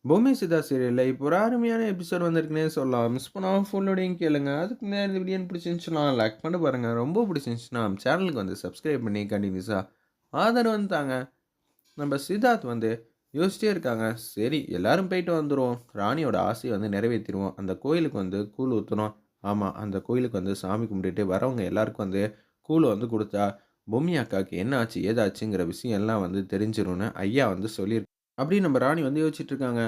பொம்மை சிதா சீரியல்ல இப்போ ஒரு அருமையான எபிசோட் வந்திருக்குன்னே சொல்லலாம். மிஸ் பண்ணாம ஃபுல்லோடையும் கேளுங்க. அதுக்கு முன்னாடி இந்த வீடியோ பிடிச்சிருந்துச்சுன்னா லைக் பண்ணி பாருங்க. ரொம்ப பிடிச்சிருந்துச்சுன்னா சேனலுக்கு வந்து சப்ஸ்கிரைப் பண்ணி கண்டினியூஸா ஆதரவு வந்து தாங்க. நம்ம சித்தார்த் வந்து யோசிச்சிட்டே இருக்காங்க. சரி எல்லாரும் போயிட்டு வந்துருவோம். ராணியோட ஆசைய வந்து நிறைவேத்திருவோம். அந்த கோயிலுக்கு வந்து கூழ் ஊத்தணும். ஆமா, அந்த கோயிலுக்கு வந்து சாமி கும்பிட்டுட்டு வரவங்க எல்லாருக்கும் வந்து கூழ் வந்து குடுத்தா, பொம்மி அக்காவுக்கு என்ன ஆச்சு, ஏதாச்சுங்கிற விஷயம் எல்லாம் வந்து தெரிஞ்சிரும்னு ஐயா வந்து சொல்லியிருக்காங்க. அப்படின்னு நம்ம ராணி வந்து யோசிச்சுட்டு இருக்காங்க.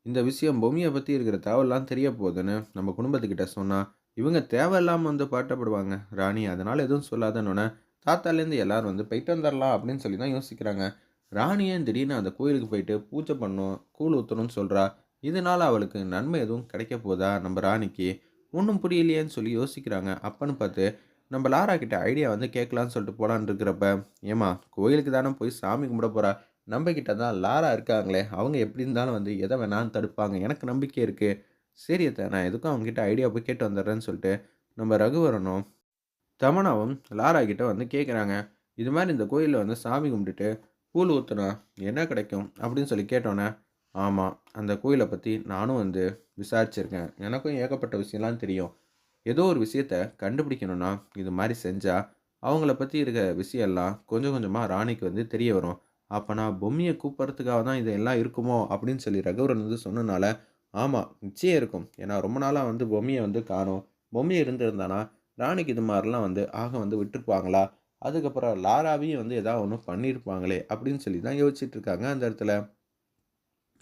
இந்த விஷயம் பொம்மிய பத்தி இருக்கிற தகவல்லாம் தெரிய போகுதுன்னு நம்ம குடும்பத்துக்கிட்ட சொன்னா, இவங்க தேவையில்லாம வந்து பட்டப்படுவாங்க. ராணி அதனால எதுவும் சொல்லாதன்னோனே, தாத்தாலேருந்து எல்லாரும் வந்து போயிட்டு வந்துரலாம் அப்படின்னு சொல்லி தான் யோசிக்கிறாங்க. ராணி ஏன் திடீர்னு அந்த கோயிலுக்கு போயிட்டு பூஜை பண்ணணும், கூழ் ஊத்தணும்னு சொல்றா? இதனால அவளுக்கு நன்மை எதுவும் கிடைக்க போதா நம்ம ராணிக்கு? ஒண்ணும் புரியலையேன்னு சொல்லி யோசிக்கிறாங்க. அப்பன்னு பார்த்து நம்ம லாரா கிட்ட ஐடியா வந்து கேட்கலான்னு சொல்லிட்டு போலான்னு இருக்கிறப்ப, ஏம்மா கோயிலுக்கு தானே போய் சாமி கும்பிட போறா. நம்ம கிட்ட தான் லாரா இருக்காங்களே! அவங்க எப்படி இருந்தாலும் வந்து எத வேணாலும் தடுப்பாங்க. எனக்கு நம்பிக்கை இருக்கு. சரி அத்த நான் எதுக்கும் அவங்ககிட்ட ஐடியா போய் கேட்டு வந்துடுறேன்னு சொல்லிட்டு, நம்ம ரகுவரனும், தமன்னாவும் லாரா கிட்ட வந்து கேட்குறாங்க. இது மாரி இந்த கோயில்ல வந்து சாமி கும்பிட்டுட்டு கூழ் ஊத்துனா என்ன கிடைக்கும்? அப்படின்னு சொல்லி கேட்டோனே, ஆமா அந்த கோயில பத்தி நானும் வந்து விசாரிச்சிருக்கேன். எனக்கும் ஏகப்பட்ட விஷயம்லாம் தெரியும். ஏதோ ஒரு விஷயத்த கண்டுபிடிக்கணும்னா, இது மாரி செஞ்சா, அவங்கள பத்தி இருக்க விஷயம் எல்லாம் கொஞ்சம் கொஞ்சமா ராணிக்கு வந்து தெரிய வரும். அப்ப நான் பொம்மிய கூப்பிடுறதுக்காக தான் இது எல்லாம் இருக்குமோ! அப்படின்னு சொல்லி ரகுவரன் வந்து சொன்னனால, ஆமா நிச்சயம் இருக்கும். ஏன்னா ரொம்ப நாளா வந்து பொம்மிய வந்து காணோம். பொம்மை இருந்திருந்தானா, ராணிக்கு இது மாரிலாம் வந்து ஆக வந்து விட்டுருப்பாங்களா? அதுக்கப்புறம் லாராவையும் வந்து ஏதாவது ஒண்ணு பண்ணியிருப்பாங்களே! அப்படின்னு சொல்லி தான் யோசிச்சுட்டு இருக்காங்க அந்த இடத்துல.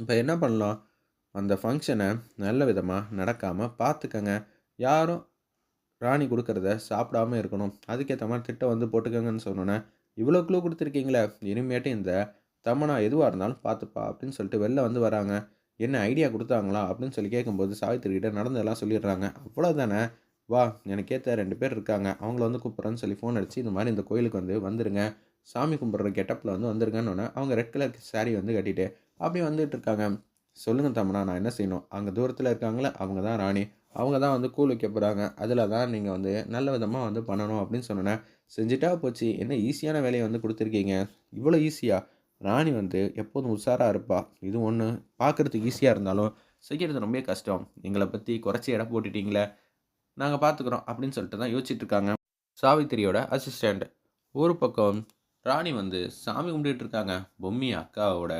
இப்ப என்ன பண்ணலாம்? அந்த ஃபங்ஷன நல்ல விதமா நடக்காம பார்த்துக்கங்க. யாரும் ராணி குடுக்குறத சாப்பிடாம இருக்கணும். அதுக்கேத்த மாரி திட்டம் வந்து போட்டுக்கங்கன்னு சொன்னோனே, "இவ்வளோ க்ளூ குடுத்துருக்கீங்களே! இனிமேட்டு இந்த தமன்னா எதுவா இருந்தாலும் பார்த்துப்பா" அப்படின்னு சொல்லிட்டு வெளில வந்து வராங்க. "என்ன ஐடியா குடுத்தாங்களா?" அப்படின்னு சொல்லி கேட்கும்போது, சாவித்திரி கிட்ட நடந்ததெல்லாம் சொல்லிடுறாங்க. "அவ்வளோதானே! வா எனக்கு ஏத்த 2 பேர் இருக்காங்க. அவங்கள வந்து கூப்பிடுறேன்னு" சொல்லி ஃபோன் அடிச்சு, இந்த மாரி இந்த கோயிலுக்கு வந்து வந்துருங்க. சாமி கும்பிடுற கெட்டப்ல வந்து வந்துருங்கன்னோனே, அவங்க ரெட் கலர் சாரி வந்து கட்டிட்டு, அப்படியே வந்துட்டு இருக்காங்க. "சொல்லுங்க தமன்னா, நான் என்ன செய்யணும்?" அங்க தூரத்தில இருக்காங்கல்ல, அவங்க தான் ராணி. அவங்க தான் வந்து கூழ் வைக்க போறாங்க. அதில தான் நீங்க வந்து நல்ல விதமா வந்து பண்ணணும் அப்படின்னு சொன்னோனே, செஞ்சுட்டா போச்சு. என்ன ஈஸியான வேலைய வந்து குடுத்துருக்கீங்க. இவ்வளோ ஈஸியா? ராணி வந்து எப்போதும் உஷாரா இருப்பா. இது ஒண்ணு பார்க்கறதுக்கு ஈஸியா இருந்தாலும், செய்யறது ரொம்ப கஷ்டம். எங்கள பத்தி குறைச்சு எடை போட்டுட்டீங்களே! நாங்க பார்த்துக்கிறோம் அப்படின்னு சொல்லிட்டு தான் யோசிச்சுட்டு இருக்காங்க. சாவித்திரியோட அசிஸ்டன்ட். ஒரு பக்கம் ராணி வந்து சாமி கும்பிட்டுட்டு இருக்காங்க. பொம்மி அக்காவோட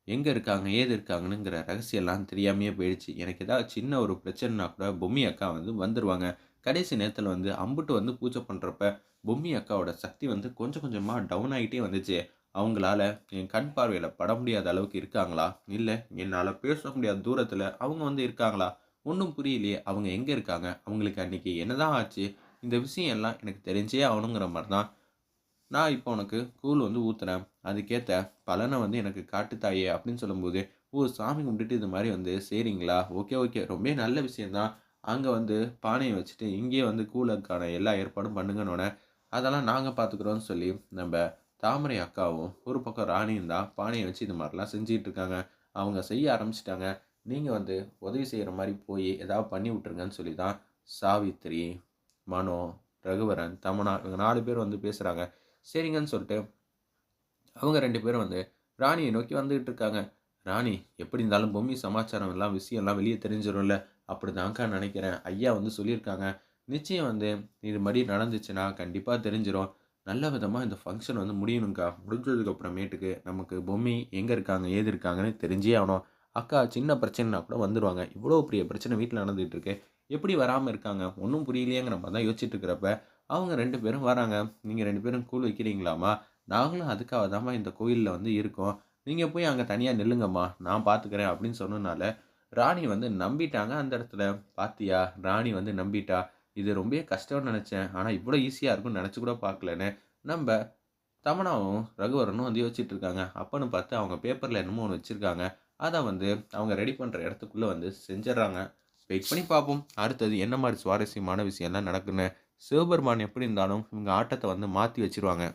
எங்க இருக்காங்க? ஏது இருக்காங்கன்னுங்கிற ரகசியம்லாம் தெரியாமயே போயிடுச்சு. எனக்கு ஏதாவது சின்ன ஒரு பிரச்சனைனா கூட பொம்மி அக்கா வந்து வந்துருவாங்க. கடைசி நேரத்தில வந்து அம்புட்டு வந்து பூஜை பண்றப்ப, பொம்மி அக்காவோட சக்தி வந்து கொஞ்சம் கொஞ்சமா டவுன் ஆயிட்டே வந்துச்சு. அவங்களால என் கண் பார்வையில பட முடியாத அளவுக்கு இருக்காங்களா? இல்ல என்னால பேச முடியாத தூரத்தில அவங்க வந்து இருக்காங்களா? ஒண்ணும் புரியலையே! அவங்க எங்க இருக்காங்க? அவங்களுக்கு அன்னைக்கு என்னதான் ஆச்சு? இந்த விஷயம் எல்லாம் எனக்கு தெரிஞ்சே ஆகணுங்கிற மாரி தான் நான் இப்போ உனக்கு கூழ் வந்து ஊத்துனேன். அதுக்கேத்த பலன வந்து எனக்கு காட்டு தாயே! அப்படின்னு சொல்லும்போது, ஓ! சாமி கும்பிட்டுட்டு இது மாரி வந்து செய்றீங்களா? Okay, okay. ரொம்பவே நல்ல விஷயம் தான். அங்க வந்து பானைய வச்சுட்டு, இங்கேயே வந்து கூழுக்கான எல்லா ஏற்பாடும் பண்ணுங்கன்னோனே, அதெல்லாம் நாங்க பார்த்துக்குறோம்னு சொல்லி, நம்ப தாமரை அக்காவும், ஒரு பக்கம் ராணியும் தான் பானைய வச்சு இது மாரிலாம் செஞ்சுட்டு இருக்காங்க. அவங்க செய்ய ஆரம்பிச்சுட்டாங்க. நீங்க வந்து உதவி செய்ற மாரி போய் ஏதாவது பண்ணி விட்டுருங்கன்னு சொல்லி தான் சாவித்திரி, மனோ, ரகுவரன், தமன்னா இவங்க 4 பேர் வந்து பேசுறாங்க. சரிங்கன்னு சொல்லிட்டு, அவங்க 2 பேரும் வந்து ராணிய நோக்கி வந்துகிட்டு இருக்காங்க. ராணி, எப்படி இருந்தாலும் பொம்மி சமாச்சாரம் எல்லாம் விஷயம்லாம் வெளிய தெரிஞ்சிரும்ல. அப்படிதான்க்கா நெனைக்கிறேன். ஐயா வந்து சொல்லியிருக்காங்க. நிச்சயம் வந்து இது மாரி நடந்துச்சுன்னா கண்டிப்பா தெரிஞ்சிரும். நல்ல விதமா இந்த ஃபங்ஷன் வந்து முடியணும்க்கா. முடிஞ்சதுக்கு அப்புறமேட்டுக்கு நமக்கு பொம்மி எங்க இருக்காங்க, ஏது இருக்காங்கன்னு தெரிஞ்சே ஆகணும். அக்கா சின்ன பிரச்சனைனா கூட வந்துருவாங்க. இவ்வளோ பெரிய பிரச்சனை வீட்ல நடந்துட்டு இருக்கு. எப்படி வராம இருக்காங்க? ஒண்ணும் புரியலையேங்கிற மாரி தான் யோசிச்சுட்டு இருக்கிறப்ப, அவங்க 2 பேரும் வராங்க. "நீங்க 2 பேரும் கூழ் வைக்கிறீங்களாம்மா? நாங்களும் அதுக்காக தாம்மா இந்த கோயில்ல வந்து இருக்கோம். நீங்க போய் அங்க தனியா நில்லுங்கம்மா. நான் பார்த்துக்கிறேன்" அப்படின்னு சொன்னனால, ராணி வந்து நம்பிட்டாங்க அந்த இடத்துல. "பாத்தியா? ராணி வந்து நம்பிட்டா. இது ரொம்பவே கஷ்டம்னு நெனச்சேன். ஆனா இவ்வளோ ஈஸியா இருக்கும்னு நெனச்சு கூட பார்க்கலன்னு" நம்ப தமன்னாவும், ரகுவரனும் வந்து யோசிச்சுட்டு இருக்காங்க. அப்பன்னு பார்த்து அவங்க பேப்பர்ல என்னமோ ஒண்ணு வச்சிருக்காங்க. அத வந்து அவங்க ரெடி பண்ற இடத்துக்குள்ள வந்து செஞ்சர்றாங்க. வெயிட் பண்ணி பார்ப்போம். அடுத்தது என்ன மாரி சுவாரஸ்யமான விஷயம்லாம் நடக்குன்னு. சிவபெருமான் எப்படி இருந்தாலும் இவங்க ஆட்டத்த வந்து மாத்தி வச்சுருவாங்க.